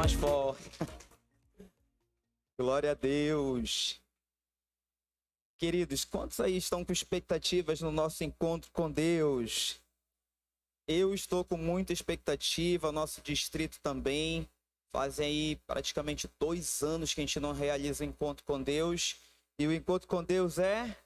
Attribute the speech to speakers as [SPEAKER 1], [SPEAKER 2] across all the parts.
[SPEAKER 1] mais forte. Glória a Deus. Queridos, quantos aí estão com expectativas no nosso encontro com Deus? Eu estou com muita expectativa, nosso distrito também. Fazem aí praticamente 2 anos que a gente não realiza o encontro com Deus. E o encontro com Deus é...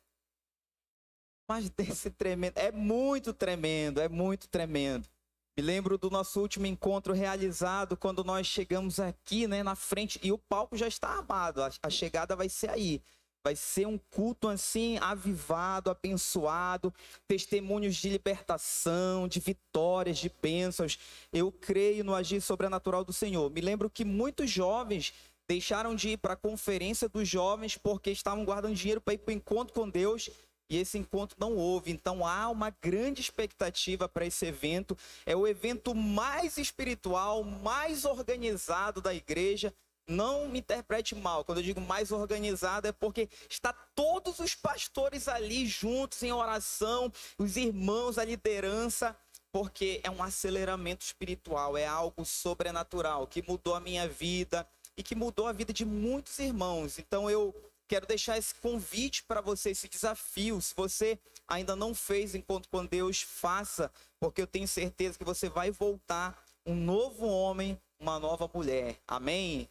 [SPEAKER 1] Mas desse tremendo, é muito tremendo, é muito tremendo. Me lembro do nosso último encontro realizado, quando nós chegamos aqui, né, na frente, e o palco já está armado, a chegada vai ser aí. Vai ser um culto assim, avivado, abençoado, testemunhos de libertação, de vitórias, de bênçãos. Eu creio no agir sobrenatural do Senhor. Me lembro que muitos jovens deixaram de ir para a conferência dos jovens porque estavam guardando dinheiro para ir para o encontro com Deus. E esse encontro não houve, então há uma grande expectativa para esse evento. É o evento mais espiritual, mais organizado da igreja. Não me interprete mal, quando eu digo mais organizado é porque está todos os pastores ali juntos em oração, os irmãos, a liderança, porque é um aceleramento espiritual, é algo sobrenatural que mudou a minha vida e que mudou a vida de muitos irmãos. Então eu quero deixar esse convite para você, esse desafio. Se você ainda não fez encontro com Deus, faça, porque eu tenho certeza que você vai voltar um novo homem, uma nova mulher. Amém?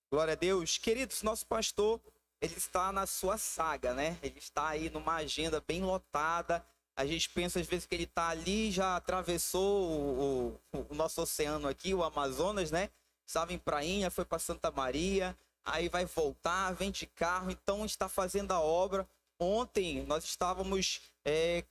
[SPEAKER 1] Glória a Deus. Queridos, nosso pastor, ele está na sua saga, né? Ele está aí numa agenda bem lotada. A gente pensa às vezes que ele está ali, já atravessou o nosso oceano aqui, o Amazonas, né? Estava em Prainha, foi para Santa Maria, aí vai voltar, vem de carro, então está fazendo a obra. Ontem nós estávamos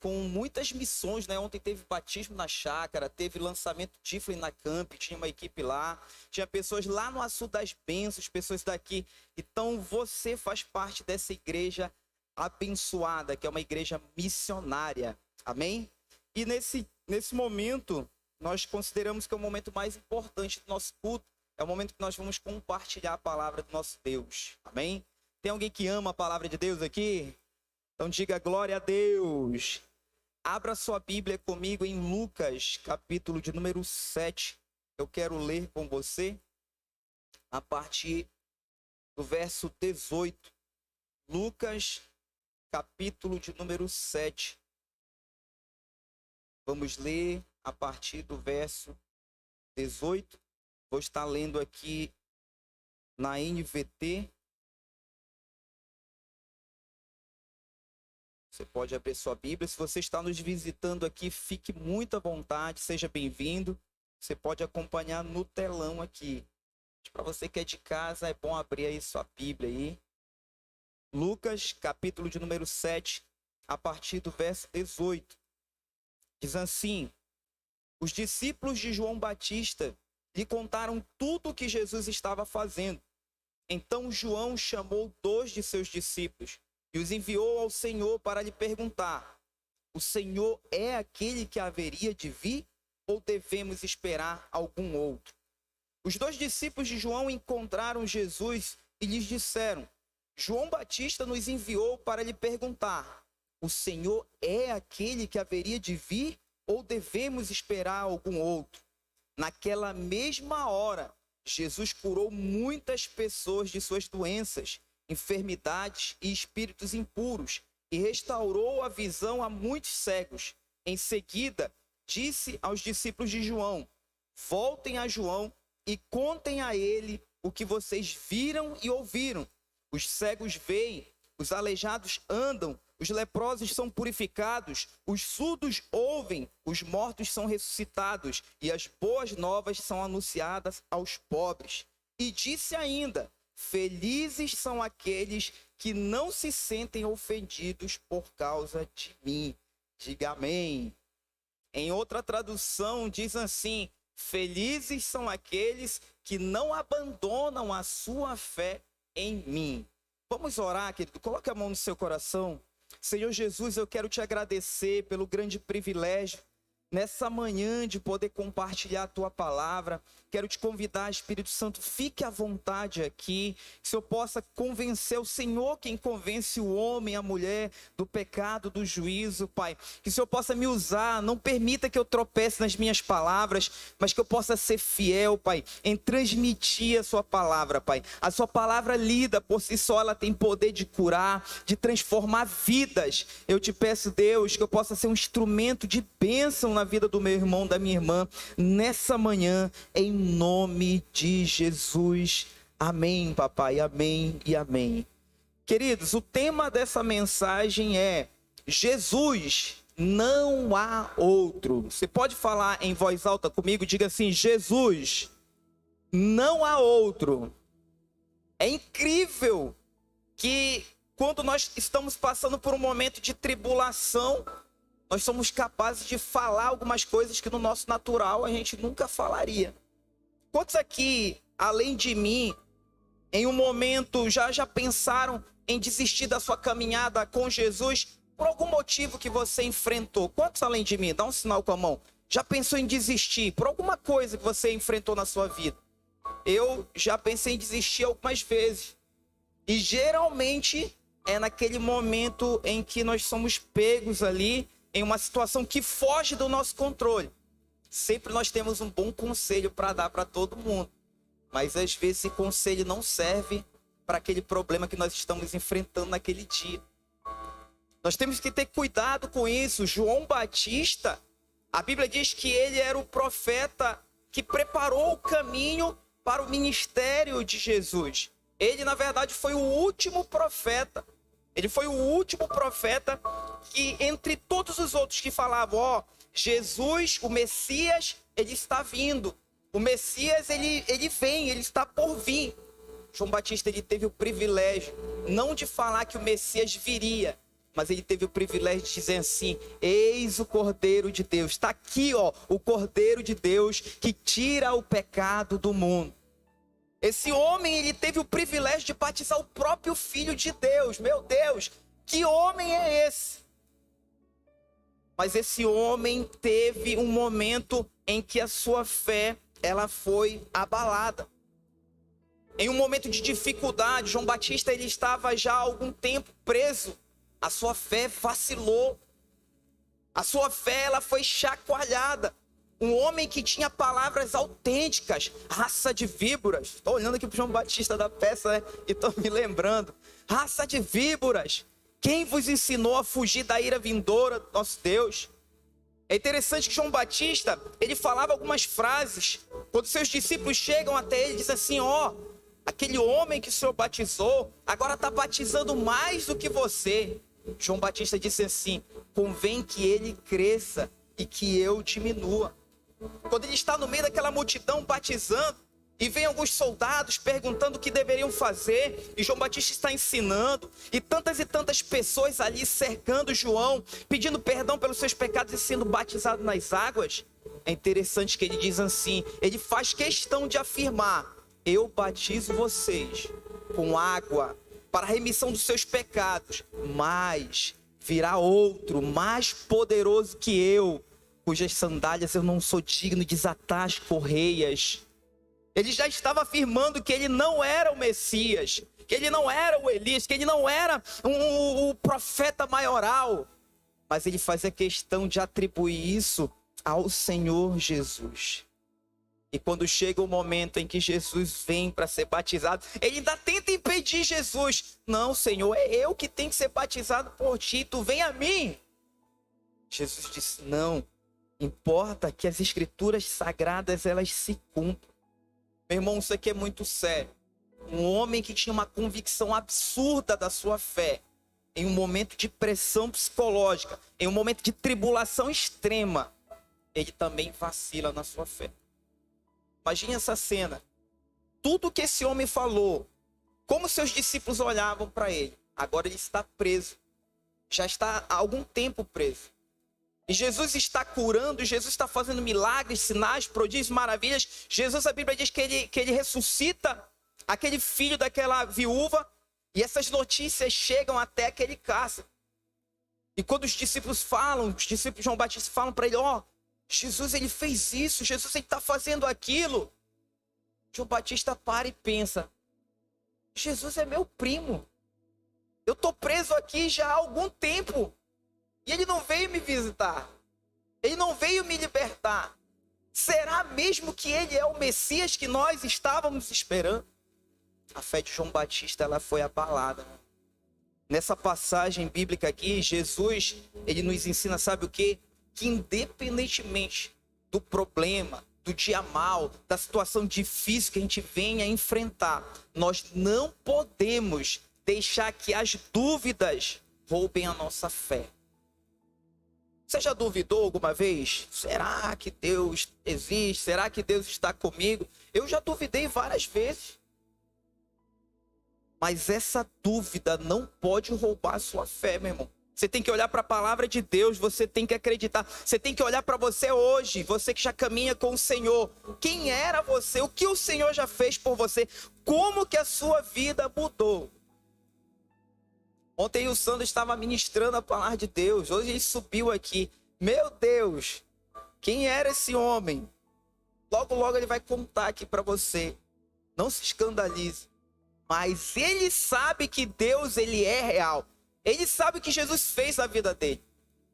[SPEAKER 1] com muitas missões, né? Ontem teve batismo na chácara, teve lançamento Tiflin na Camp, tinha uma equipe lá, tinha pessoas lá no Açu das Bênçãos, pessoas daqui. Então você faz parte dessa igreja abençoada, que é uma igreja missionária, amém? E nesse momento, nós consideramos que é o momento mais importante do nosso culto, é o momento que nós vamos compartilhar a palavra do nosso Deus, amém? Tem alguém que ama a palavra de Deus aqui? Então diga glória a Deus. Abra sua Bíblia comigo em Lucas, capítulo de número 7. Eu quero ler com você a partir do verso 18. Lucas, capítulo de número 7. Vamos ler a partir do verso 18. Vou estar lendo aqui na NVT. Você pode abrir sua Bíblia. Se você está nos visitando aqui, fique muito à vontade, seja bem-vindo. Você pode acompanhar no telão aqui. Para você que é de casa, é bom abrir aí sua Bíblia aí. Lucas, capítulo de número 7, a partir do verso 18. Diz assim: os discípulos de João Batista lhe contaram tudo o que Jesus estava fazendo. Então João chamou 2 de seus discípulos e os enviou ao Senhor para lhe perguntar: o Senhor é aquele que haveria de vir ou devemos esperar algum outro? Os 2 discípulos de João encontraram Jesus e lhes disseram: João Batista nos enviou para lhe perguntar: o Senhor é aquele que haveria de vir ou devemos esperar algum outro? Naquela mesma hora, Jesus curou muitas pessoas de suas doenças, enfermidades e espíritos impuros, e restaurou a visão a muitos cegos. Em seguida, disse aos discípulos de João: voltem a João e contem a ele o que vocês viram e ouviram. Os cegos veem, os aleijados andam, os leprosos são purificados, os surdos ouvem, os mortos são ressuscitados, e as boas novas são anunciadas aos pobres. E disse ainda: felizes são aqueles que não se sentem ofendidos por causa de mim. Diga amém. Em outra tradução diz assim: felizes são aqueles que não abandonam a sua fé em mim. Vamos orar, querido. Coloque a mão no seu coração. Senhor Jesus, eu quero te agradecer pelo grande privilégio nessa manhã de poder compartilhar a tua palavra. quero te convidar, Espírito Santo, fique à vontade aqui, que o Senhor possa convencer, o Senhor quem convence o homem, a mulher, do pecado, do juízo, Pai. Que o Senhor possa me usar, não permita que eu tropece nas minhas palavras, mas que eu possa ser fiel, Pai, em transmitir a sua palavra, Pai. A sua palavra lida por si só, ela tem poder de curar, de transformar vidas. Eu te peço, Deus, que eu possa ser um instrumento de bênção na vida do meu irmão, da minha irmã, nessa manhã, em nome de Jesus. Amém, papai, amém e amém. Queridos, o tema dessa mensagem é: Jesus, não há outro. Você pode falar em voz alta comigo? Diga assim: Jesus, não há outro. É incrível que quando nós estamos passando por um momento de tribulação, nós somos capazes de falar algumas coisas que no nosso natural a gente nunca falaria. Quantos aqui, além de mim, em um momento já pensaram em desistir da sua caminhada com Jesus por algum motivo que você enfrentou? Quantos além de mim? Dá um sinal com a mão. Já pensou em desistir por alguma coisa que você enfrentou na sua vida? Eu já pensei em desistir algumas vezes. E geralmente é naquele momento em que nós somos pegos ali em uma situação que foge do nosso controle. Sempre nós temos um bom conselho para dar para todo mundo, mas às vezes esse conselho não serve para aquele problema que nós estamos enfrentando naquele dia. Nós temos que ter cuidado com isso. João Batista, a Bíblia diz que ele era o profeta que preparou o caminho para o ministério de Jesus. Ele, na verdade, foi o último profeta. Ele foi o último profeta que, entre todos os outros que falavam, Jesus, o Messias, ele está vindo. O Messias, ele vem, ele está por vir. João Batista, ele teve o privilégio, não de falar que o Messias viria, mas ele teve o privilégio de dizer assim: eis o Cordeiro de Deus. Está aqui, o Cordeiro de Deus que tira o pecado do mundo. Esse homem, ele teve o privilégio de batizar o próprio Filho de Deus. Meu Deus, que homem é esse? Mas esse homem teve um momento em que a sua fé, ela foi abalada. Em um momento de dificuldade, João Batista, ele estava já há algum tempo preso. A sua fé vacilou. A sua fé, ela foi chacoalhada. Um homem que tinha palavras autênticas, raça de víboras. Estou olhando aqui para o João Batista da peça, né? E estou me lembrando. Raça de víboras. Quem vos ensinou a fugir da ira vindoura do nosso Deus? É interessante que João Batista, ele falava algumas frases. Quando seus discípulos chegam até ele, diz assim: aquele homem que o Senhor batizou, agora está batizando mais do que você. João Batista disse assim: convém que ele cresça e que eu diminua. Quando ele está no meio daquela multidão batizando, e vem alguns soldados perguntando o que deveriam fazer, e João Batista está ensinando, e tantas pessoas ali cercando João, pedindo perdão pelos seus pecados e sendo batizado nas águas. É interessante que ele diz assim, ele faz questão de afirmar: eu batizo vocês com água para a remissão dos seus pecados, mas virá outro mais poderoso que eu, cujas sandálias eu não sou digno de desatar as correias. Ele já estava afirmando que ele não era o Messias, que ele não era o Elias, que ele não era o profeta maioral. Mas ele fazia questão de atribuir isso ao Senhor Jesus. E quando chega o momento em que Jesus vem para ser batizado, ele ainda tenta impedir Jesus. Não, Senhor, é eu que tenho que ser batizado por ti, tu vem a mim. Jesus disse: não, importa que as escrituras sagradas elas se cumpram. Meu irmão, isso aqui é muito sério. Um homem que tinha uma convicção absurda da sua fé, em um momento de pressão psicológica, em um momento de tribulação extrema, ele também vacila na sua fé. Imagine essa cena. Tudo que esse homem falou, como seus discípulos olhavam para ele. Agora ele está preso. Já está há algum tempo preso. E Jesus está curando, Jesus está fazendo milagres, sinais, prodígios, maravilhas. Jesus, a Bíblia diz que ele ressuscita aquele filho daquela viúva. E essas notícias chegam até aquele cárcere. E quando os discípulos de João Batista falam para ele: Jesus ele fez isso, Jesus ele está fazendo aquilo. João Batista para e pensa: Jesus é meu primo. Eu estou preso aqui já há algum tempo. E ele não veio me visitar. Ele não veio me libertar. Será mesmo que ele é o Messias que nós estávamos esperando? A fé de João Batista, ela foi abalada. Nessa passagem bíblica aqui, Jesus, ele nos ensina, sabe o quê? Que independentemente do problema, do dia mal, da situação difícil que a gente venha enfrentar, nós não podemos deixar que as dúvidas roubem a nossa fé. Você já duvidou alguma vez? Será que Deus existe? Será que Deus está comigo? Eu já duvidei várias vezes. Mas essa dúvida não pode roubar a sua fé, meu irmão. Você tem que olhar para a palavra de Deus, você tem que acreditar. Você tem que olhar para você hoje, você que já caminha com o Senhor. Quem era você? O que o Senhor já fez por você? Como que a sua vida mudou? Ontem o Sandro estava ministrando a palavra de Deus. Hoje ele subiu aqui. Meu Deus, quem era esse homem? Logo, logo ele vai contar aqui para você. Não se escandalize. Mas ele sabe que Deus, ele é real. Ele sabe o que Jesus fez na vida dele.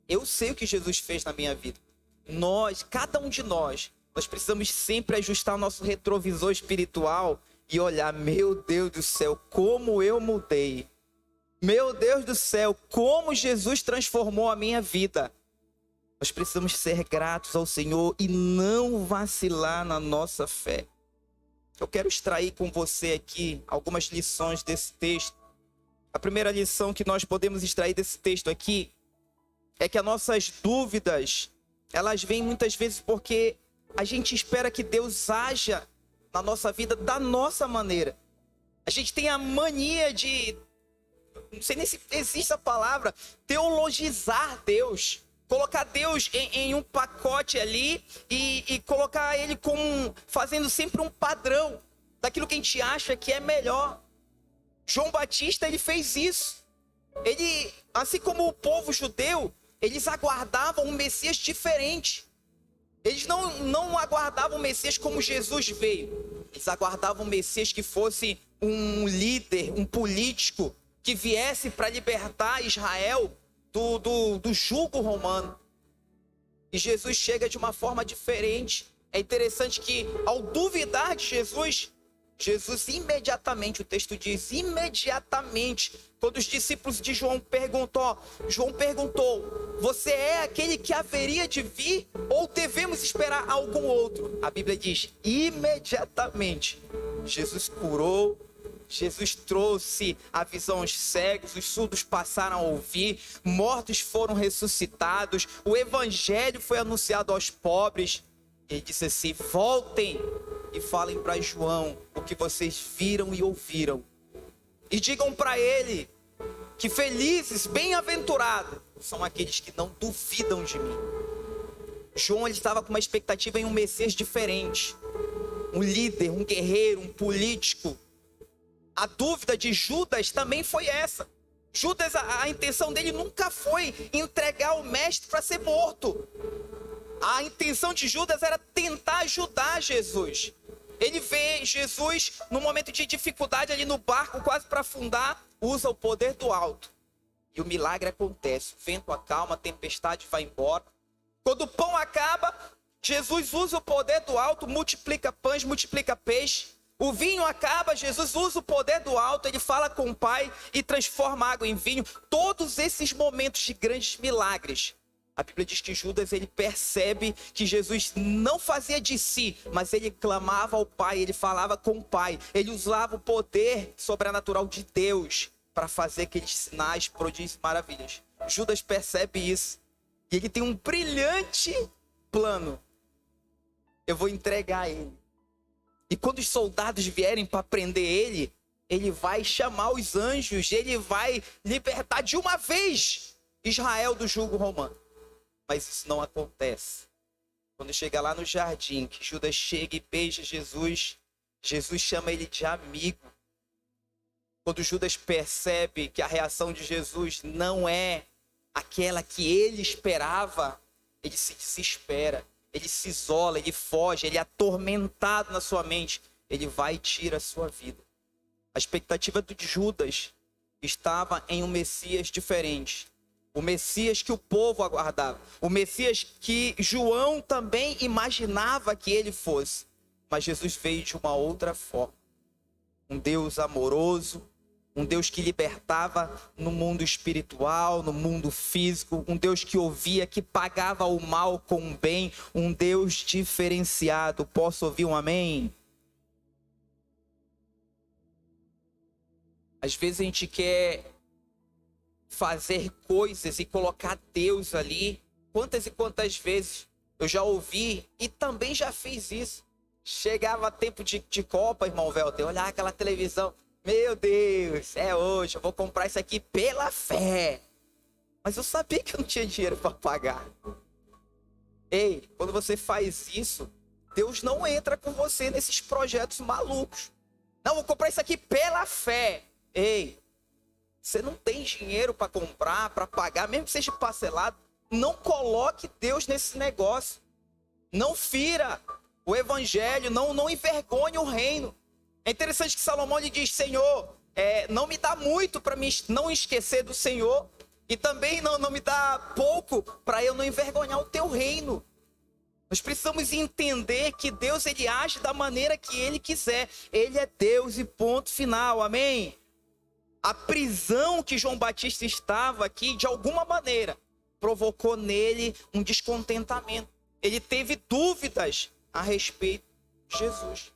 [SPEAKER 1] Eu sei o que Jesus fez na minha vida. Nós, cada um de nós precisamos sempre ajustar o nosso retrovisor espiritual e olhar: meu Deus do céu, como eu mudei. Meu Deus do céu, como Jesus transformou a minha vida. Nós precisamos ser gratos ao Senhor e não vacilar na nossa fé. Eu quero extrair com você aqui algumas lições desse texto. A primeira lição que nós podemos extrair desse texto aqui é que as nossas dúvidas, elas vêm muitas vezes porque a gente espera que Deus haja na nossa vida da nossa maneira. A gente tem a mania de, não sei nem se existe a palavra, teologizar Deus. Colocar Deus em um pacote ali e colocar ele como fazendo sempre um padrão daquilo que a gente acha que é melhor. João Batista, ele fez isso. Ele, assim como o povo judeu, eles aguardavam um Messias diferente. Eles não aguardavam um Messias como Jesus veio. Eles aguardavam um Messias que fosse um líder, um político, que viesse para libertar Israel do jugo romano. E Jesus chega de uma forma diferente. É interessante que, ao duvidar de Jesus imediatamente, o texto diz, imediatamente, quando os discípulos de João perguntou, você é aquele que haveria de vir ou devemos esperar algum outro? A Bíblia diz, imediatamente, Jesus curou, Jesus trouxe a visão aos cegos, os surdos passaram a ouvir, mortos foram ressuscitados, o evangelho foi anunciado aos pobres. Ele disse assim: voltem e falem para João o que vocês viram e ouviram. E digam para ele que felizes, bem-aventurados são aqueles que não duvidam de mim. João, ele estava com uma expectativa em um Messias diferente. Um líder, um guerreiro, um político. A dúvida de Judas também foi essa. Judas, a intenção dele nunca foi entregar o mestre para ser morto. A intenção de Judas era tentar ajudar Jesus. Ele vê Jesus no momento de dificuldade ali no barco, quase para afundar, usa o poder do alto. E o milagre acontece. O vento acalma, a tempestade vai embora. Quando o pão acaba, Jesus usa o poder do alto, multiplica pães, multiplica peixe. O vinho acaba, Jesus usa o poder do alto, ele fala com o Pai e transforma água em vinho. Todos esses momentos de grandes milagres. A Bíblia diz que Judas, ele percebe que Jesus não fazia de si, mas ele clamava ao Pai, ele falava com o Pai. Ele usava o poder sobrenatural de Deus para fazer aqueles sinais, prodígios e maravilhas. Judas percebe isso. E ele tem um brilhante plano. Eu vou entregar ele. E quando os soldados vierem para prender ele, ele vai chamar os anjos, ele vai libertar de uma vez Israel do jugo romano. Mas isso não acontece. Quando chega lá no jardim, que Judas chega e beija Jesus, Jesus chama ele de amigo. Quando Judas percebe que a reação de Jesus não é aquela que ele esperava, ele se desespera. Ele se isola, ele foge, ele é atormentado na sua mente. ele vai e tira a sua vida. A expectativa de Judas estava em um Messias diferente. O Messias que o povo aguardava. O Messias que João também imaginava que ele fosse. Mas Jesus veio de uma outra forma. Um Deus amoroso, um Deus que libertava no mundo espiritual, no mundo físico, um Deus que ouvia, que pagava o mal com o bem, um Deus diferenciado. Posso ouvir um amém? Às vezes a gente quer fazer coisas e colocar Deus ali. Quantas e quantas vezes eu já ouvi e também já fiz isso. Chegava tempo de Copa, irmão Welter, olhar aquela televisão. Meu Deus, é hoje, eu vou comprar isso aqui pela fé. Mas eu sabia que eu não tinha dinheiro para pagar. Ei, quando você faz isso, Deus não entra com você nesses projetos malucos. Não, vou comprar isso aqui pela fé. Ei, você não tem dinheiro para comprar, para pagar, mesmo que seja parcelado. Não coloque Deus nesse negócio. Não fira o evangelho, não envergonhe o reino. É interessante que Salomão lhe diz: Senhor, não me dá muito para não esquecer do Senhor, e também não me dá pouco para eu não envergonhar o teu reino. Nós precisamos entender que Deus, ele age da maneira que ele quiser. Ele é Deus e ponto final, amém? A prisão que João Batista estava aqui, de alguma maneira, provocou nele um descontentamento. Ele teve dúvidas a respeito de Jesus.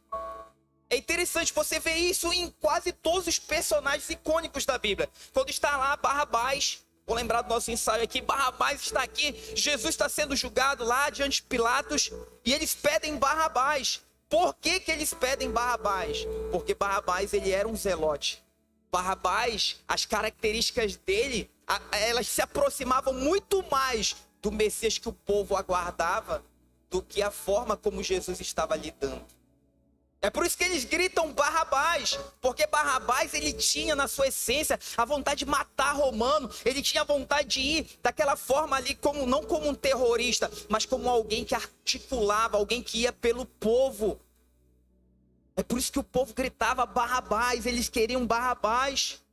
[SPEAKER 1] É interessante você ver isso em quase todos os personagens icônicos da Bíblia. Quando está lá Barrabás, vou lembrar do nosso ensaio aqui, Barrabás está aqui, Jesus está sendo julgado lá diante de Pilatos, e eles pedem Barrabás. Por que eles pedem Barrabás? Porque Barrabás, ele era um zelote. Barrabás, as características dele, elas se aproximavam muito mais do Messias que o povo aguardava do que a forma como Jesus estava lidando. É por isso que eles gritam Barrabás, porque Barrabás, ele tinha na sua essência a vontade de matar romano, ele tinha a vontade de ir daquela forma ali, não como um terrorista, mas como alguém que articulava, alguém que ia pelo povo. É por isso que o povo gritava Barrabás, eles queriam Barrabás.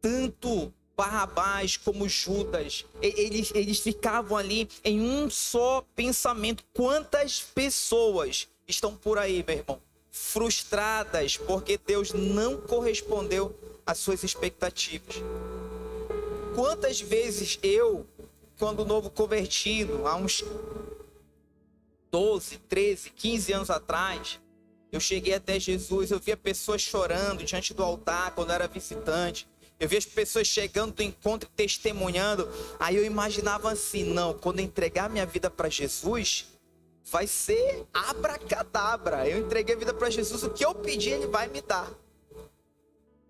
[SPEAKER 1] Tanto Barrabás como Judas, eles ficavam ali em um só pensamento. Quantas pessoas estão por aí, meu irmão, frustradas porque Deus não correspondeu às suas expectativas? Quantas vezes eu, quando novo convertido, há uns 12, 13, 15 anos atrás, eu cheguei até Jesus, eu via pessoas chorando diante do altar quando eu era visitante. Eu via as pessoas chegando do encontro e testemunhando. Aí eu imaginava assim: não, quando eu entregar minha vida para Jesus, vai ser abracadabra. Eu entreguei a vida para Jesus, o que eu pedir ele vai me dar.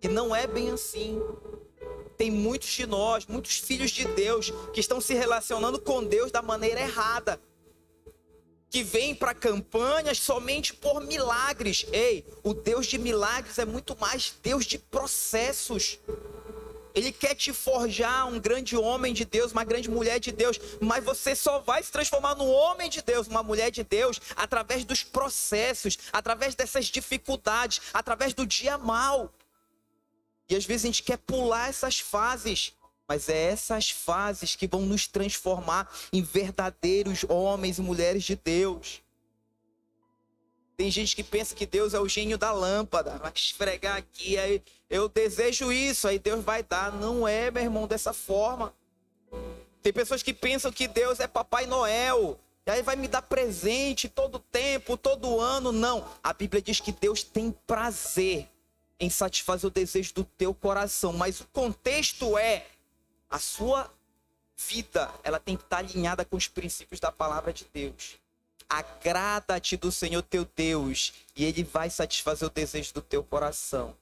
[SPEAKER 1] E não é bem assim. Tem muitos de nós, muitos filhos de Deus, que estão se relacionando com Deus da maneira errada, que vêm para campanhas somente por milagres. Ei, o Deus de milagres é muito mais Deus de processos. Ele quer te forjar um grande homem de Deus, uma grande mulher de Deus, mas você só vai se transformar num homem de Deus, uma mulher de Deus, através dos processos, através dessas dificuldades, através do dia mal. E às vezes a gente quer pular essas fases, mas é essas fases que vão nos transformar em verdadeiros homens e mulheres de Deus. Tem gente que pensa que Deus é o gênio da lâmpada, vai esfregar aqui, aí eu desejo isso, aí Deus vai dar. Não é, meu irmão, dessa forma. Tem pessoas que pensam que Deus é Papai Noel, e aí vai me dar presente todo tempo, todo ano. Não, a Bíblia diz que Deus tem prazer em satisfazer o desejo do teu coração, mas o contexto é: a sua vida, ela tem que estar alinhada com os princípios da palavra de Deus. Agrada-te do Senhor teu Deus, e Ele vai satisfazer o desejo do teu coração.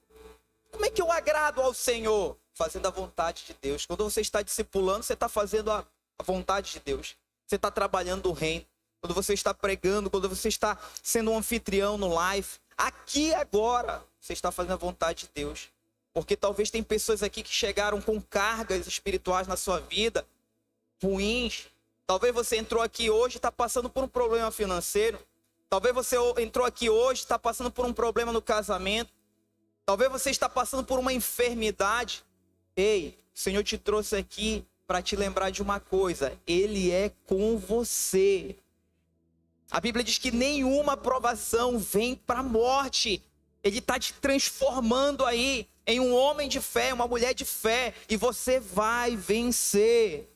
[SPEAKER 1] Como é que eu agrado ao Senhor? Fazendo a vontade de Deus. Quando você está discipulando, você está fazendo a vontade de Deus. Você está trabalhando o reino. Quando você está pregando, quando você está sendo um anfitrião no live, aqui agora, você está fazendo a vontade de Deus. Porque talvez tem pessoas aqui que chegaram com cargas espirituais na sua vida, ruins. Talvez você entrou aqui hoje e está passando por um problema financeiro. Talvez você entrou aqui hoje, está passando por um problema no casamento. Talvez você está passando por uma enfermidade. Ei, o Senhor te trouxe aqui para te lembrar de uma coisa: Ele é com você. A Bíblia diz que nenhuma provação vem para a morte. Ele está te transformando aí em um homem de fé, uma mulher de fé, e você vai vencer.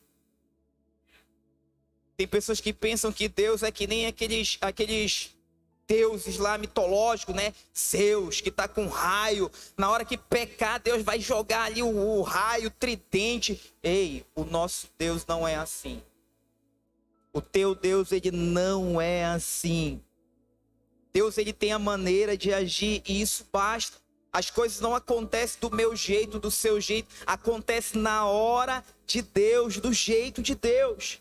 [SPEAKER 1] Tem pessoas que pensam que Deus é que nem aqueles deuses lá mitológicos, né? Zeus, que está com raio. Na hora que pecar, Deus vai jogar ali o raio tridente. Ei, o nosso Deus não é assim. O teu Deus, ele não é assim. Deus, ele tem a maneira de agir e isso basta. As coisas não acontecem do meu jeito, do seu jeito. Acontece na hora de Deus, do jeito de Deus.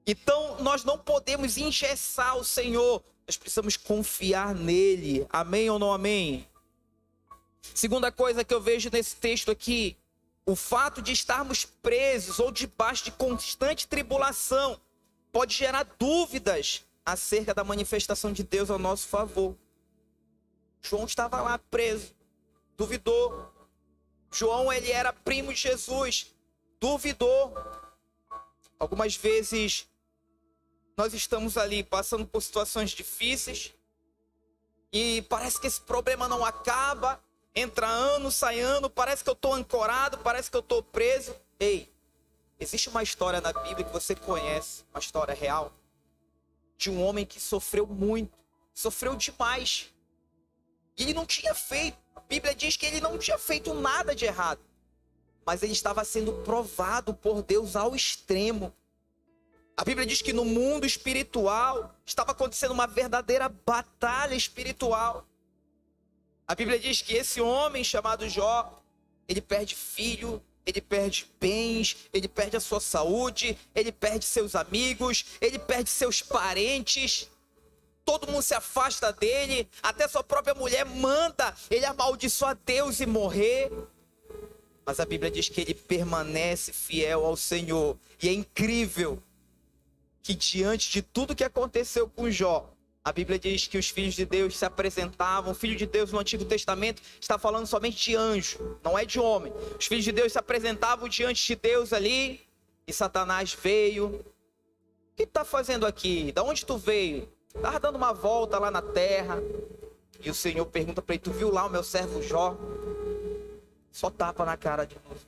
[SPEAKER 1] Então, nós não podemos engessar o Senhor. Nós precisamos confiar nele. Amém ou não amém? Segunda coisa que eu vejo nesse texto aqui. O fato de estarmos presos ou debaixo de constante tribulação pode gerar dúvidas acerca da manifestação de Deus ao nosso favor. João estava lá preso, duvidou. João, ele era primo de Jesus, duvidou. Algumas vezes nós estamos ali passando por situações difíceis e parece que esse problema não acaba. Entra ano, sai ano, parece que eu estou ancorado, parece que eu estou preso. Ei, existe uma história na Bíblia que você conhece, uma história real, de um homem que sofreu muito, sofreu demais. E ele não tinha feito, a Bíblia diz que ele não tinha feito nada de errado, mas ele estava sendo provado por Deus ao extremo. A Bíblia diz que no mundo espiritual estava acontecendo uma verdadeira batalha espiritual. A Bíblia diz que esse homem chamado Jó, ele perde filho, ele perde bens, ele perde a sua saúde, ele perde seus amigos, ele perde seus parentes. Todo mundo se afasta dele, até sua própria mulher manda ele amaldiçoar Deus e morrer. Mas a Bíblia diz que ele permanece fiel ao Senhor. E é incrível que diante de tudo que aconteceu com Jó, a Bíblia diz que os filhos de Deus se apresentavam. O filho de Deus no Antigo Testamento está falando somente de anjo, não é de homem. Os filhos de Deus se apresentavam diante de Deus ali, e Satanás veio. O que tu está fazendo aqui? Da onde tu veio? Estava dando uma volta lá na terra. E o Senhor pergunta para ele: tu viu lá o meu servo Jó? Só tapa na cara de novo.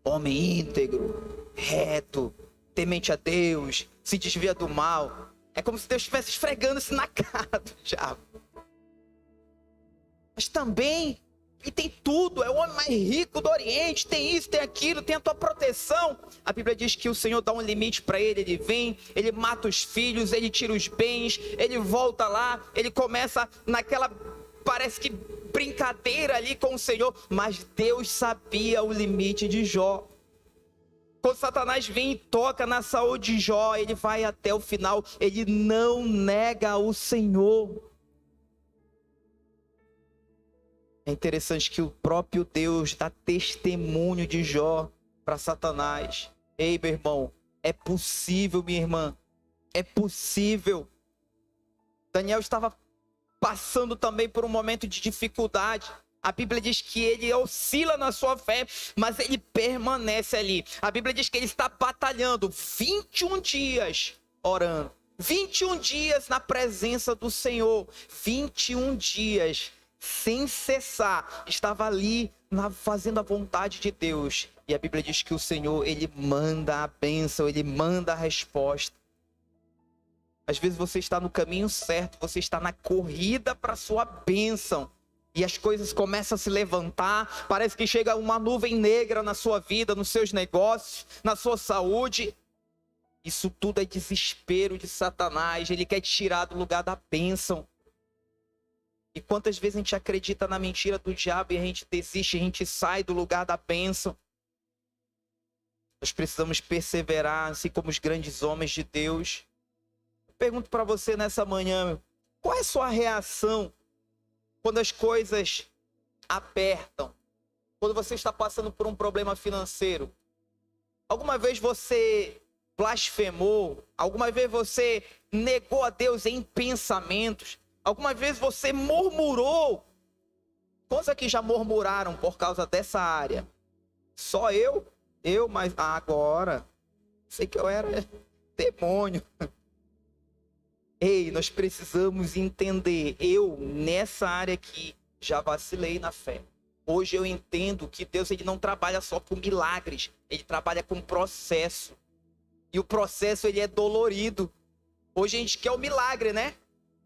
[SPEAKER 1] Homem íntegro, reto, temente a Deus, se desvia do mal. É como se Deus estivesse esfregando-se na cara do diabo. Mas também, ele tem tudo, é o homem mais rico do Oriente, tem isso, tem aquilo, tem a tua proteção. A Bíblia diz que o Senhor dá um limite para ele, ele vem, ele mata os filhos, ele tira os bens, ele volta lá, ele começa naquela, parece que brincadeira ali com o Senhor, mas Deus sabia o limite de Jó. Quando Satanás vem e toca na saúde de Jó, ele vai até o final, ele não nega o Senhor. É interessante que o próprio Deus dá testemunho de Jó para Satanás. Ei, meu irmão, é possível, minha irmã, é possível. Daniel estava passando também por um momento de dificuldade. A Bíblia diz que ele oscila na sua fé, mas ele permanece ali. A Bíblia diz que ele está batalhando 21 dias orando. 21 dias na presença do Senhor. 21 dias sem cessar. Estava ali fazendo a vontade de Deus. E a Bíblia diz que o Senhor, ele manda a bênção, ele manda a resposta. Às vezes você está no caminho certo, você está na corrida para a sua bênção. E as coisas começam a se levantar, parece que chega uma nuvem negra na sua vida, nos seus negócios, na sua saúde. Isso tudo é desespero de Satanás, ele quer te tirar do lugar da bênção. E quantas vezes a gente acredita na mentira do diabo e a gente desiste, a gente sai do lugar da bênção. Nós precisamos perseverar, assim como os grandes homens de Deus. Eu pergunto para você nessa manhã, qual é a sua reação quando as coisas apertam? Quando você está passando por um problema financeiro? Alguma vez você blasfemou? Alguma vez você negou a Deus em pensamentos? Alguma vez você murmurou? Quantos aqui já murmuraram por causa dessa área? Só eu? Mas agora, sei que eu era demônio. Ei, nós precisamos entender, eu nessa área aqui já vacilei na fé. Hoje eu entendo que Deus ele não trabalha só com milagres, ele trabalha com processo. E o processo ele é dolorido. Hoje a gente quer o milagre, né?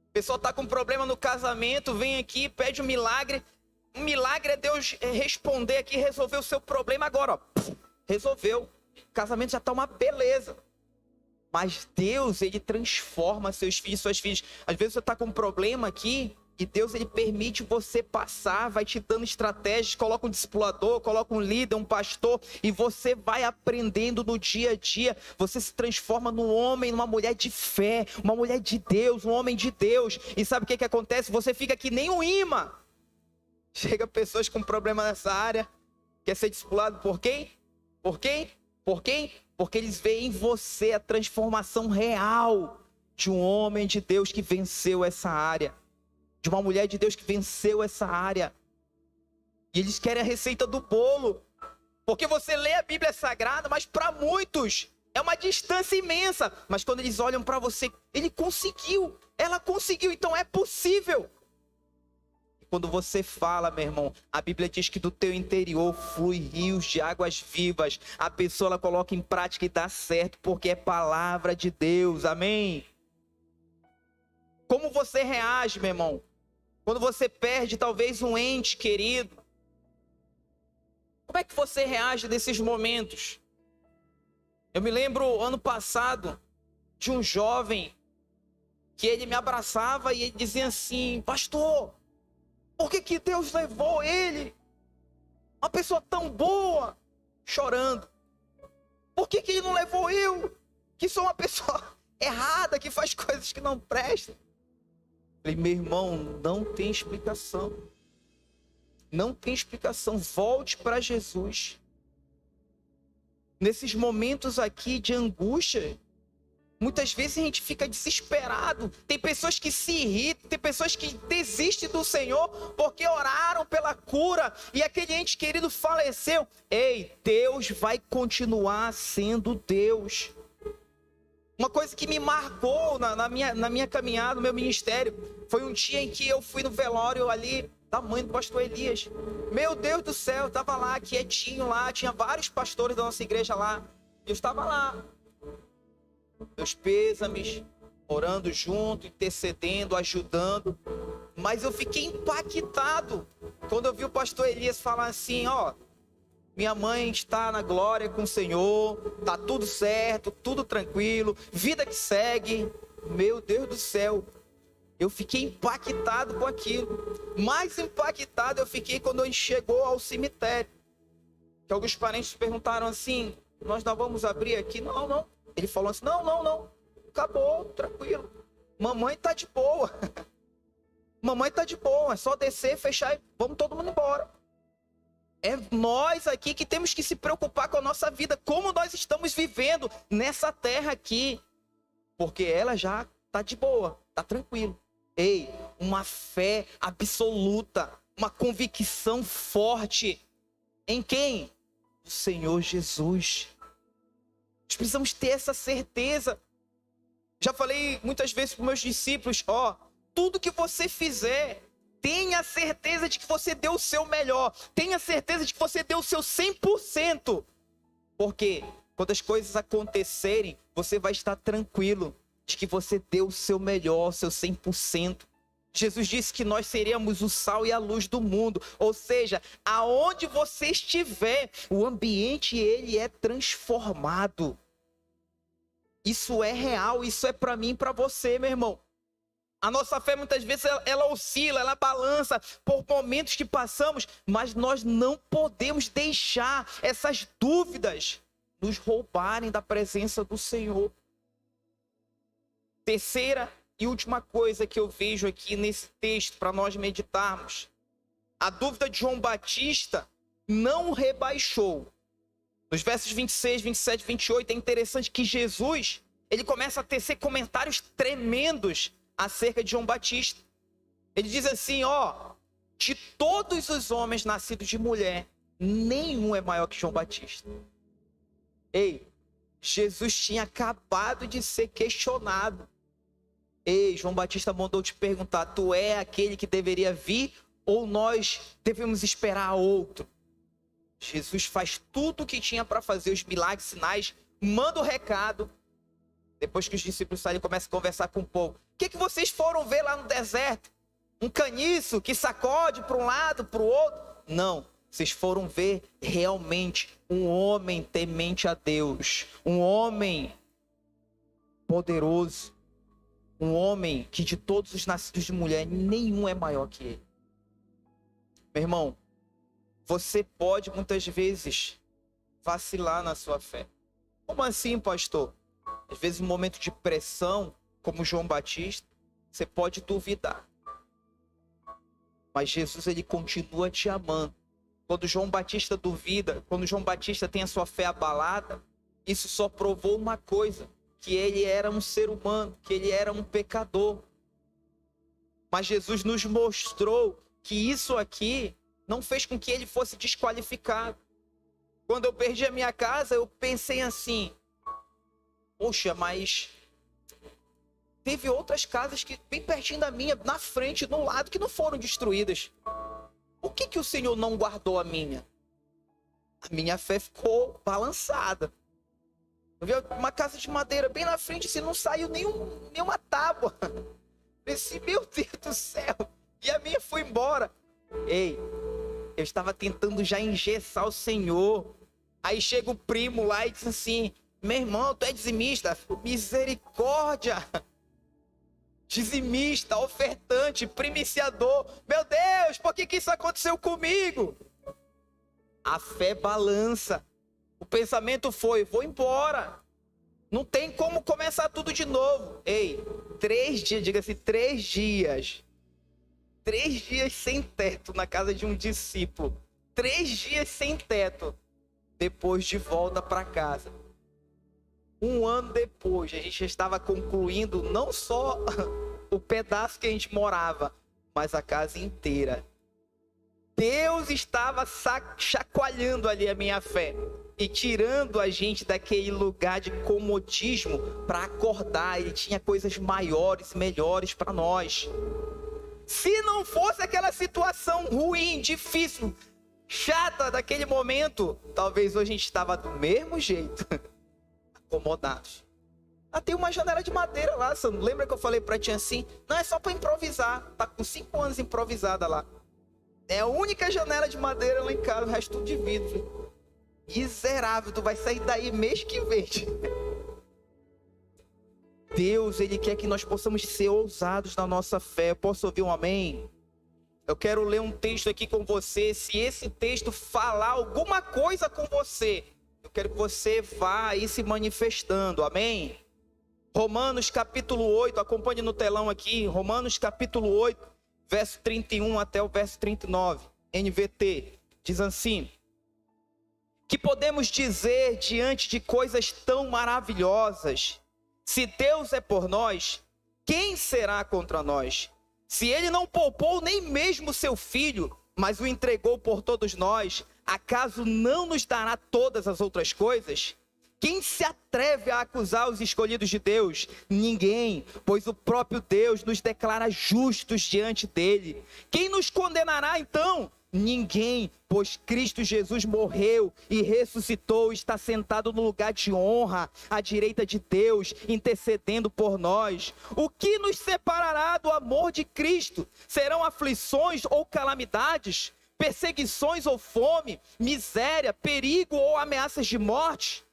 [SPEAKER 1] A pessoa está com problema no casamento, vem aqui, pede um milagre. Um milagre é Deus responder aqui, resolver o seu problema agora, ó. Resolveu. O casamento já está uma beleza. Mas Deus, ele transforma seus filhos e suas filhas. Às vezes você está com um problema aqui, e Deus, ele permite você passar, vai te dando estratégias, coloca um discipulador, coloca um líder, um pastor, e você vai aprendendo no dia a dia. Você se transforma num homem, numa mulher de fé, uma mulher de Deus, um homem de Deus. E sabe o que acontece? Você fica que nem um imã. Chega pessoas com problema nessa área, quer ser discipulado por quem? Por quem? Por quem? Porque eles veem em você a transformação real de um homem de Deus que venceu essa área, de uma mulher de Deus que venceu essa área. E eles querem a receita do bolo, porque você lê a Bíblia Sagrada, mas para muitos é uma distância imensa. Mas quando eles olham para você, ele conseguiu, ela conseguiu, então é possível. Quando você fala, meu irmão, a Bíblia diz que do teu interior flui rios de águas vivas. A pessoa ela coloca em prática e dá certo, porque é palavra de Deus, amém? Como você reage, meu irmão, quando você perde talvez um ente querido? Como é que você reage nesses momentos? Eu me lembro ano passado de um jovem que ele me abraçava e ele dizia assim: pastor, por que Deus levou ele? Uma pessoa tão boa, chorando. Por que ele não levou eu, que sou uma pessoa errada, que faz coisas que não prestam? Falei, meu irmão, não tem explicação. Não tem explicação. Volte para Jesus. Nesses momentos aqui de angústia, muitas vezes a gente fica desesperado. Tem pessoas que se irritam, tem pessoas que desistem do Senhor porque oraram pela cura e aquele ente querido faleceu. Ei, Deus vai continuar sendo Deus. Uma coisa que me marcou na minha caminhada, no meu ministério, foi um dia em que eu fui no velório ali da mãe do pastor Elias. Meu Deus do céu, eu estava lá, quietinho lá, tinha vários pastores da nossa igreja lá. Eu estava lá, meus pêsames, orando junto, intercedendo, ajudando. Mas eu fiquei impactado quando eu vi o pastor Elias falar assim: ó, minha mãe está na glória com o Senhor, tá tudo certo, tudo tranquilo, vida que segue. Meu Deus do céu, eu fiquei impactado com aquilo. Mais impactado eu fiquei quando a gente chegou ao cemitério. Que alguns parentes perguntaram assim: nós não vamos abrir aqui? Não, não. Ele falou assim: não, acabou, tranquilo. Mamãe tá de boa. Mamãe tá de boa, é só descer, fechar e vamos todo mundo embora. É nós aqui que temos que se preocupar com a nossa vida, como nós estamos vivendo nessa terra aqui. Porque ela já tá de boa, tá tranquilo. Ei, uma fé absoluta, uma convicção forte. Em quem? O Senhor Jesus. Nós precisamos ter essa certeza. Já falei muitas vezes para os meus discípulos: ó, tudo que você fizer, tenha certeza de que você deu o seu melhor. Tenha certeza de que você deu o seu 100%. Porque quando as coisas acontecerem, você vai estar tranquilo de que você deu o seu melhor, o seu 100%. Jesus disse que nós seríamos o sal e a luz do mundo. Ou seja, aonde você estiver, o ambiente ele é transformado. Isso é real, isso é para mim e para você, meu irmão. A nossa fé muitas vezes ela oscila, ela balança por momentos que passamos, mas nós não podemos deixar essas dúvidas nos roubarem da presença do Senhor. Terceira e última coisa que eu vejo aqui nesse texto para nós meditarmos: a dúvida de João Batista não o rebaixou, Nos versos 26, 27, 28, é interessante que Jesus, ele começa a tecer comentários tremendos acerca de João Batista. Ele diz assim, ó, de todos os homens nascidos de mulher, nenhum é maior que João Batista. Ei, Jesus tinha acabado de ser questionado. Ei, João Batista mandou te perguntar, tu é aquele que deveria vir ou nós devemos esperar outro? Jesus faz tudo o que tinha para fazer, os milagres, sinais, manda o recado. Depois que os discípulos saem, ele começa a conversar com o povo. O que vocês foram ver lá no deserto? Um caniço que sacode para um lado, para o outro? Não, vocês foram ver realmente um homem temente a Deus, um homem poderoso, um homem que de todos os nascidos de mulher, nenhum é maior que ele. Meu irmão, você pode muitas vezes vacilar na sua fé. Como assim, pastor? Às vezes, um momento de pressão, como João Batista, você pode duvidar. Mas Jesus, ele continua te amando. Quando João Batista duvida, quando João Batista tem a sua fé abalada, isso só provou uma coisa, que ele era um ser humano, que ele era um pecador. Mas Jesus nos mostrou que isso aqui não fez com que ele fosse desqualificado. Quando eu perdi a minha casa, eu pensei assim, poxa, mas teve outras casas que bem pertinho da minha, na frente, no lado, que não foram destruídas. Por que o Senhor não guardou a minha? A minha fé ficou balançada. Eu vi uma casa de madeira bem na frente, assim, não saiu nenhuma tábua. Pensei, meu Deus do céu. E a minha foi embora. Ei, eu estava tentando já engessar o Senhor. Aí chega o primo lá e diz assim, meu irmão, tu é dizimista? Misericórdia. Dizimista, ofertante, primiciador. Meu Deus, por que isso aconteceu comigo? A fé balança. O pensamento foi, vou embora. Não tem como começar tudo de novo. Ei, 3 dias, diga-se 3 dias. 3 dias sem teto na casa de um discípulo. 3 dias sem teto. Depois de volta para casa. 1 ano depois, a gente estava concluindo não só o pedaço que a gente morava, mas a casa inteira. Deus estava chacoalhando ali a minha fé e tirando a gente daquele lugar de comodismo para acordar. Ele tinha coisas maiores, melhores para nós. Se não fosse aquela situação ruim, difícil, chata daquele momento, talvez hoje a gente estava do mesmo jeito. Acomodados. Tem uma janela de madeira lá, você não lembra que eu falei pra ti assim? Não, é só pra improvisar. Tá com 5 anos improvisada lá. É a única janela de madeira lá em casa, o resto tudo de vidro. Miserável, tu vai sair daí mês que vem. Deus, ele quer que nós possamos ser ousados na nossa fé. Eu posso ouvir um amém? Eu quero ler um texto aqui com você. Se esse texto falar alguma coisa com você, eu quero que você vá aí se manifestando, amém? Romanos capítulo 8, acompanhe no telão aqui, Romanos capítulo 8, verso 31 até o verso 39, NVT, diz assim: que podemos dizer diante de coisas tão maravilhosas? Se Deus é por nós, quem será contra nós? Se ele não poupou nem mesmo seu filho, mas o entregou por todos nós, acaso não nos dará todas as outras coisas? Quem se atreve a acusar os escolhidos de Deus? Ninguém, pois o próprio Deus nos declara justos diante dele. Quem nos condenará então? Ninguém, pois Cristo Jesus morreu e ressuscitou, está sentado no lugar de honra, à direita de Deus, intercedendo por nós. O que nos separará do amor de Cristo? Serão aflições ou calamidades? Perseguições ou fome? Miséria, perigo ou ameaças de morte?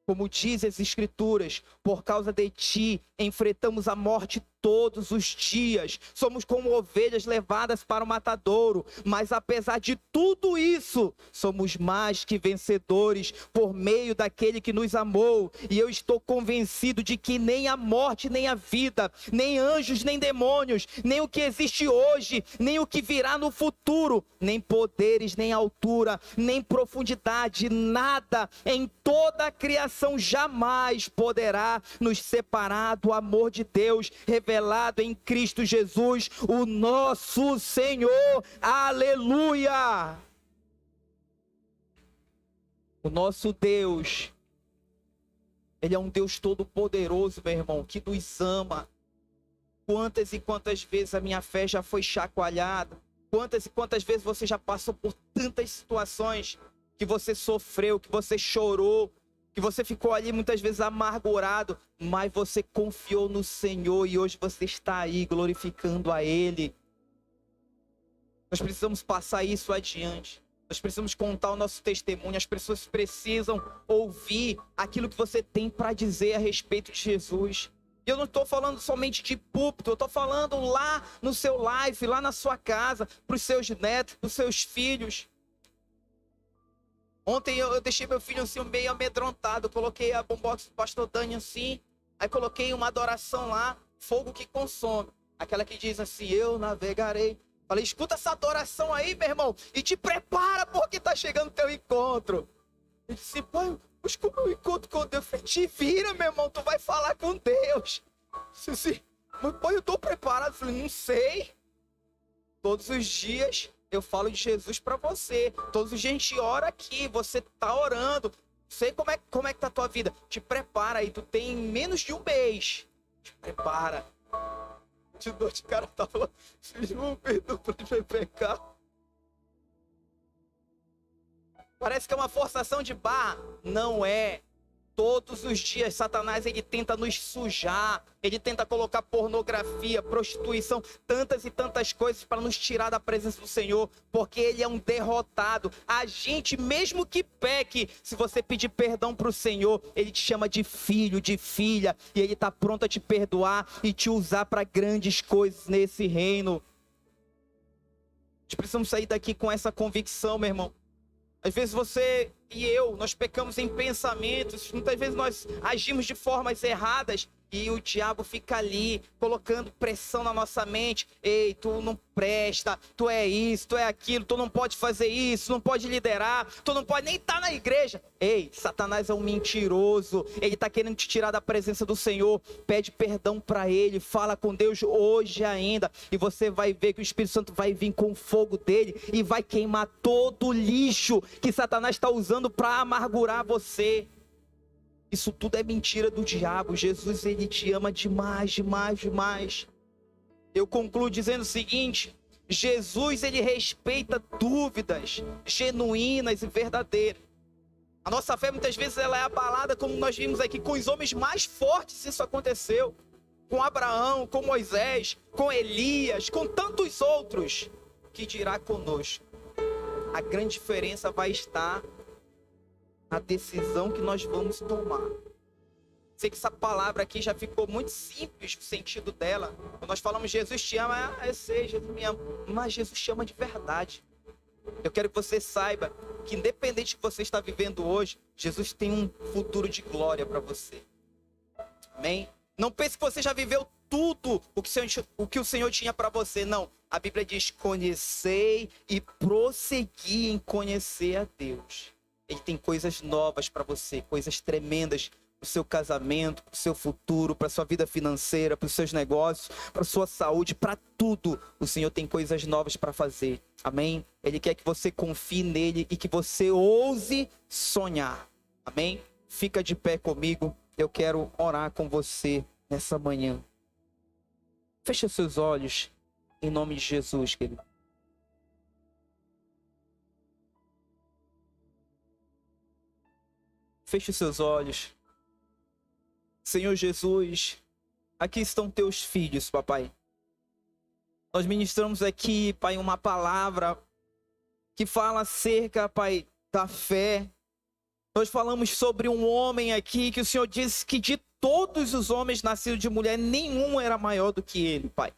[SPEAKER 1] Como diz as Escrituras, Por causa de ti, enfrentamos a morte todos os dias. Somos como ovelhas levadas para o matadouro. Mas apesar de tudo isso, somos mais que vencedores por meio daquele que nos amou. E eu estou convencido de que nem a morte, nem a vida, nem anjos, nem demônios, nem o que existe hoje, nem o que virá no futuro, nem poderes, nem altura, nem profundidade, nada em toda a criação jamais poderá nos separar do amor de Deus revelado em Cristo Jesus, o nosso Senhor. Aleluia! O nosso Deus, Ele é um Deus todo-poderoso, meu irmão, que nos ama. Quantas e quantas vezes a minha fé já foi chacoalhada? Quantas e quantas vezes você já passou por tantas situações que você sofreu, que você chorou, que você ficou ali muitas vezes amargurado, mas você confiou no Senhor e hoje você está aí glorificando a Ele. Nós precisamos passar isso adiante. Nós precisamos contar o nosso testemunho. As pessoas precisam ouvir aquilo que você tem para dizer a respeito de Jesus. E eu não estou falando somente de púlpito, eu estou falando lá no seu life, lá na sua casa, para os seus netos, para os seus filhos. Ontem eu deixei meu filho assim meio amedrontado, coloquei a bombox do pastor Dani assim, aí coloquei uma adoração lá, fogo que consome. Aquela que diz assim, eu navegarei. Falei, escuta essa adoração aí, meu irmão, e te prepara porque tá chegando o teu encontro. Ele disse, pai, mas como eu encontro com Deus? Eu falei, te vira, meu irmão, tu vai falar com Deus. Eu disse assim, mas pai, eu tô preparado. Eu falei, não sei. Todos os dias eu falo de Jesus para você. Todos os dias a gente ora aqui, você tá orando. Sei como é que tá a tua vida. Te prepara aí, tu tem menos de um mês. Te prepara. De noite o cara tava, Senhor, perdoa por meu pecado. Parece que é uma forçação de barra. Não é. Todos os dias Satanás ele tenta nos sujar, ele tenta colocar pornografia, prostituição, tantas e tantas coisas para nos tirar da presença do Senhor, porque ele é um derrotado. A gente, mesmo que peque, se você pedir perdão para o Senhor, ele te chama de filho, de filha, e ele está pronto a te perdoar e te usar para grandes coisas nesse reino. Nós precisamos sair daqui com essa convicção, meu irmão. Às vezes você e eu, nós pecamos em pensamentos, muitas vezes nós agimos de formas erradas e o diabo fica ali, colocando pressão na nossa mente. Ei, tu não presta, tu é isso, tu é aquilo, tu não pode fazer isso, não pode liderar, tu não pode nem estar na igreja. Ei, Satanás é um mentiroso, ele está querendo te tirar da presença do Senhor. Pede perdão para ele, fala com Deus hoje ainda, e você vai ver que o Espírito Santo vai vir com o fogo dele e vai queimar todo o lixo que Satanás está usando para amargurar você. Isso tudo é mentira do diabo. Jesus, ele te ama demais, demais, demais. Eu concluo dizendo o seguinte: Jesus, ele respeita dúvidas genuínas e verdadeiras. A nossa fé muitas vezes ela é abalada, como nós vimos aqui, com os homens mais fortes. Isso aconteceu com Abraão, com Moisés, com Elias, com tantos outros. Que dirá conosco? A grande diferença vai estar na decisão que nós vamos tomar. Sei que essa palavra aqui já ficou muito simples, o sentido dela. Quando nós falamos Jesus te ama, eu sei, Jesus me ama, mas Jesus te ama de verdade. Eu quero que você saiba que independente do que você está vivendo hoje, Jesus tem um futuro de glória para você. Amém? Não pense que você já viveu tudo o que o Senhor tinha para você. Não. A Bíblia diz, conhecei e prossegui em conhecer a Deus. Ele tem coisas novas para você, coisas tremendas para o seu casamento, para o seu futuro, para a sua vida financeira, para os seus negócios, para a sua saúde, para tudo. O Senhor tem coisas novas para fazer. Amém? Ele quer que você confie nele e que você ouse sonhar. Amém? Fica de pé comigo. Eu quero orar com você nessa manhã. Feche os seus olhos em nome de Jesus, querido. Feche os seus olhos. Senhor Jesus, aqui estão teus filhos, papai. Nós ministramos aqui, pai, uma palavra que fala acerca, pai, da fé. Nós falamos sobre um homem aqui que o Senhor disse que de todos os homens nascidos de mulher, nenhum era maior do que ele, Pai.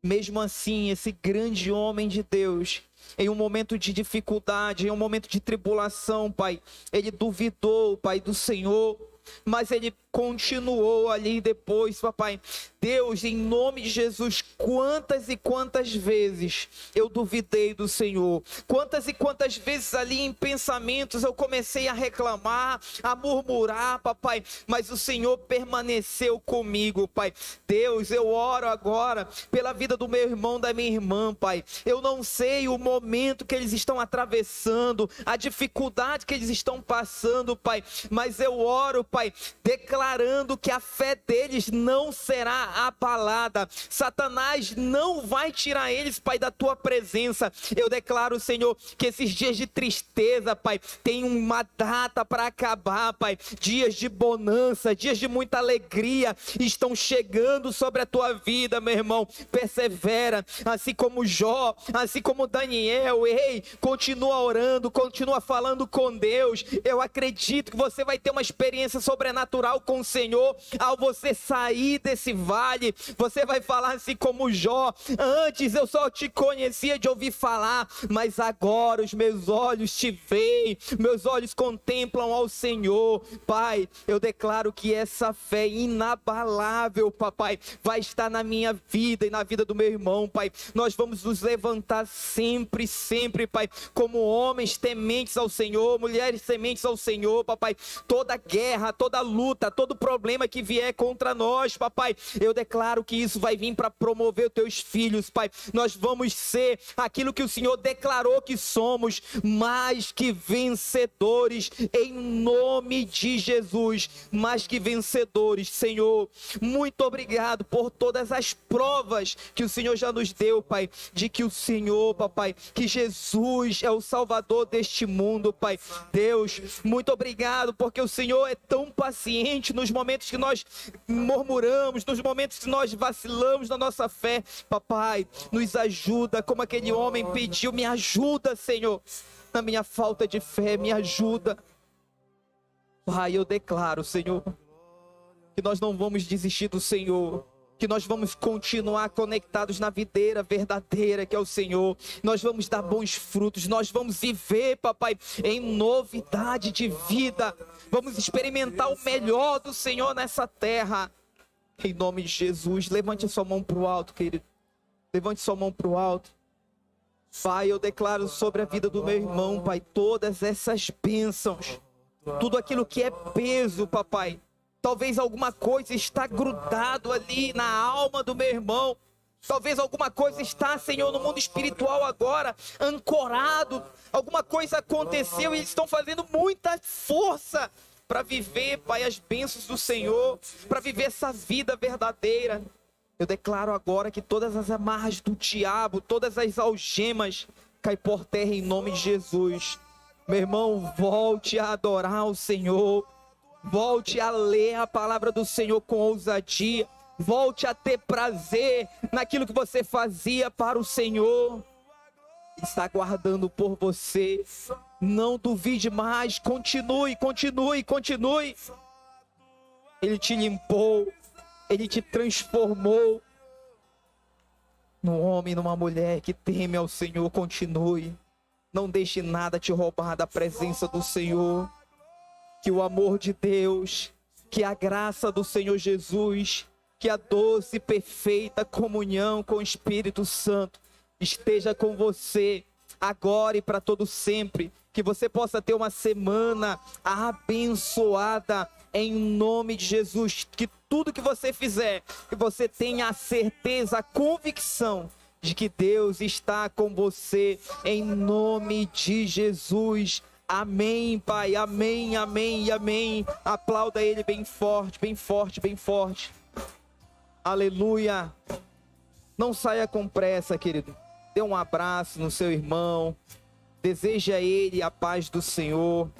[SPEAKER 1] Mesmo assim, esse grande homem de Deus, em um momento de dificuldade, em um momento de tribulação, Pai, ele duvidou, Pai, do Senhor, mas ele continuou ali depois, papai. Deus, em nome de Jesus, quantas e quantas vezes eu duvidei do Senhor, quantas e quantas vezes ali em pensamentos eu comecei a reclamar, a murmurar, papai, mas o Senhor permaneceu comigo, Pai. Deus, eu oro agora pela vida do meu irmão, da minha irmã, Pai. Eu não sei o momento que eles estão atravessando, a dificuldade que eles estão passando, Pai, mas eu oro, Pai, declarando que a fé deles não será abalada. Satanás não vai tirar eles, Pai, da tua presença. Eu declaro, Senhor, que esses dias de tristeza, Pai, tem uma data para acabar, Pai. Dias de bonança, dias de muita alegria estão chegando sobre a tua vida, meu irmão. Persevera, assim como Jó, assim como Daniel. Ei, continua orando, continua falando com Deus. Eu acredito que você vai ter uma experiência sobrenatural com o Senhor ao você sair desse vale. Você vai falar assim como Jó: antes eu só te conhecia de ouvir falar, mas agora os meus olhos te veem, meus olhos contemplam ao Senhor. Pai, eu declaro que essa fé inabalável, papai, vai estar na minha vida e na vida do meu irmão, Pai. Nós vamos nos levantar sempre, sempre, Pai, como homens tementes ao Senhor, mulheres tementes ao Senhor, papai. Toda guerra, toda luta, todo problema que vier contra nós, papai, eu declaro que isso vai vir para promover os teus filhos, Pai. Nós vamos ser aquilo que o Senhor declarou que somos, mais que vencedores, em nome de Jesus, mais que vencedores. Senhor, muito obrigado por todas as provas que o Senhor já nos deu, Pai, de que o Senhor, papai, que Jesus é o Salvador deste mundo, Pai. Deus, muito obrigado porque o Senhor é tão paciente nos momentos que nós murmuramos, nos momentos que nós vacilamos na nossa fé. Papai, nos ajuda, como aquele homem pediu: me ajuda, Senhor, na minha falta de fé, me ajuda. Pai, eu declaro, Senhor, que nós não vamos desistir do Senhor, que nós vamos continuar conectados na videira verdadeira que é o Senhor. Nós vamos dar bons frutos, nós vamos viver, papai, em novidade de vida. Vamos experimentar o melhor do Senhor nessa terra. Em nome de Jesus, levante a sua mão para o alto, querido. Levante sua mão para o alto. Pai, eu declaro sobre a vida do meu irmão, Pai, todas essas bênçãos. Tudo aquilo que é peso, papai. Talvez alguma coisa está grudado ali na alma do meu irmão. Talvez alguma coisa está, Senhor, no mundo espiritual agora, ancorado. Alguma coisa aconteceu e eles estão fazendo muita força para viver, Pai, as bênçãos do Senhor, para viver essa vida verdadeira. Eu declaro agora que todas as amarras do diabo, todas as algemas, caem por terra em nome de Jesus. Meu irmão, volte a adorar o Senhor. Volte a ler a palavra do Senhor com ousadia. Volte a ter prazer naquilo que você fazia para o Senhor. Ele está aguardando por você. Não duvide mais. Continue, continue, continue. Ele te limpou. Ele te transformou num homem, numa mulher que teme ao Senhor. Continue. Não deixe nada te roubar da presença do Senhor. Que o amor de Deus, que a graça do Senhor Jesus, que a doce e perfeita comunhão com o Espírito Santo esteja com você agora e para todo sempre. Que você possa ter uma semana abençoada em nome de Jesus. Que tudo que você fizer, que você tenha a certeza, a convicção de que Deus está com você em nome de Jesus. Amém, Pai, amém, amém e amém. Aplauda Ele bem forte, bem forte, bem forte. Aleluia. Não saia com pressa, querido. Dê um abraço no seu irmão. Deseja a ele a paz do Senhor.